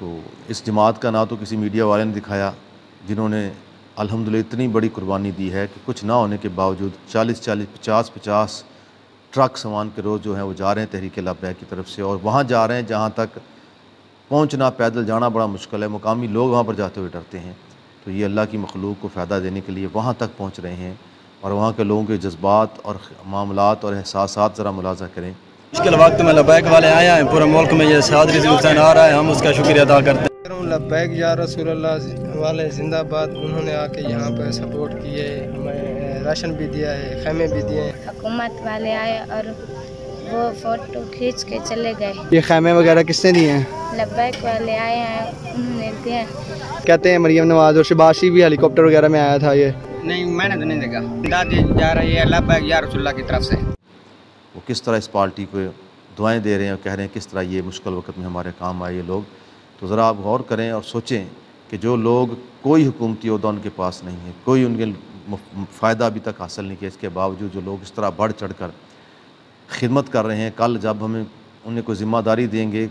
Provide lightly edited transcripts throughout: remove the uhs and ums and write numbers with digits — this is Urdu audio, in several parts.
تو اس جماعت کا نہ تو کسی میڈیا والے نے دکھایا جنہوں نے الحمدللہ اتنی بڑی قربانی دی ہے کہ کچھ نہ ہونے کے باوجود 50 ٹرک سامان کے روز جو ہیں وہ جا رہے ہیں تحریک لبیک کی طرف سے، اور وہاں جا رہے ہیں جہاں تک پہنچنا پیدل جانا بڑا مشکل ہے، مقامی لوگ وہاں پر جاتے ہوئے ڈرتے ہیں۔ تو یہ اللہ کی مخلوق کو فائدہ دینے کے لیے وہاں تک پہنچ رہے ہیں، اور وہاں کے لوگوں کے جذبات اور معاملات اور احساسات ذرا ملاحظہ کریں۔ مشکل وقت میں لبیک والے آئے ہیں، پورے ملک میں یہ سعد رضوی حسین آ رہا ہے، ہم اس کا شکریہ ادا کرتے ہیں۔ لبیک یا رسول اللہ والے زندہ باد، انہوں نے آ کے یہاں پہ سپورٹ کیے، ہمیں راشن بھی دیا ہے، خیمے بھی دیے ہیں۔ حکومت والے آئے اور وہ فوٹو کھینچ کے چلے گئے۔ یہ خیمے وغیرہ کس نے دیے ہیں؟ لبیک والے آئے ہیں، انہوں نے دیے۔ کہتے ہیں مریم نواز اور شباشی بھی ہیلی کاپٹر وغیرہ میں آیا تھا۔ یہ نہیں، میں نے تو نہیں دیکھا۔ دادی جا رہی ہے لبیک یا رسول اللہ کی طرف سے۔ وہ کس طرح اس پارٹی کو دعائیں دے رہے ہیں اور کہہ رہے ہیں کس طرح یہ مشکل وقت میں ہمارے کام آئے یہ لوگ۔ تو ذرا آپ غور کریں اور سوچیں کہ جو لوگ کوئی حکومتی عہدہ ان کے پاس نہیں ہے، کوئی ان کے فائدہ ابھی تک حاصل نہیں کیا، اس کے باوجود جو لوگ اس طرح بڑھ چڑھ کر خدمت کر رہے ہیں، کل جب ہمیں انہیں کوئی ذمہ داری دیں گے،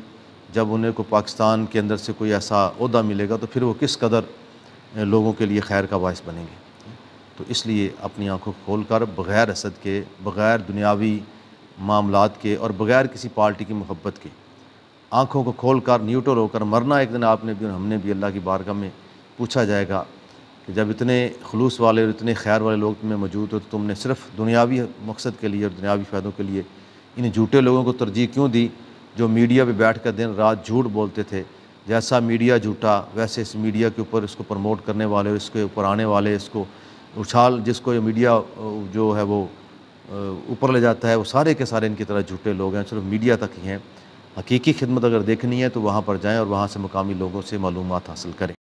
جب انہیں کو پاکستان کے اندر سے کوئی ایسا عہدہ ملے گا تو پھر وہ کس قدر لوگوں کے لیے خیر کا باعث بنیں گے۔ تو اس لیے اپنی آنکھوں کو کھول کر بغیر حسد کے، بغیر دنیاوی معاملات کے اور بغیر کسی پارٹی کی محبت کے، آنکھوں کو کھول کر نیوٹرل ہو کر مرنا ایک دن آپ نے بھی اور ہم نے بھی اللہ کی بارگاہ میں پوچھا جائے گا کہ جب اتنے خلوص والے اور اتنے خیر والے لوگ تمہیں موجود ہو تو تم نے صرف دنیاوی مقصد کے لیے اور دنیاوی فائدوں کے لیے ان جھوٹے لوگوں کو ترجیح کیوں دی جو میڈیا پہ بیٹھ کر دن رات جھوٹ بولتے تھے۔ جیسا میڈیا جھوٹا ویسے اس میڈیا کے اوپر اس کو پروموٹ کرنے والے، اس کے اوپر آنے والے، اس کو جس کو یہ میڈیا جو ہے وہ اوپر لے جاتا ہے، وہ سارے کے سارے ان کی طرح جھوٹے لوگ ہیں، صرف میڈیا تک ہی ہیں۔ حقیقی خدمت اگر دیکھنی ہے تو وہاں پر جائیں اور وہاں سے مقامی لوگوں سے معلومات حاصل کریں۔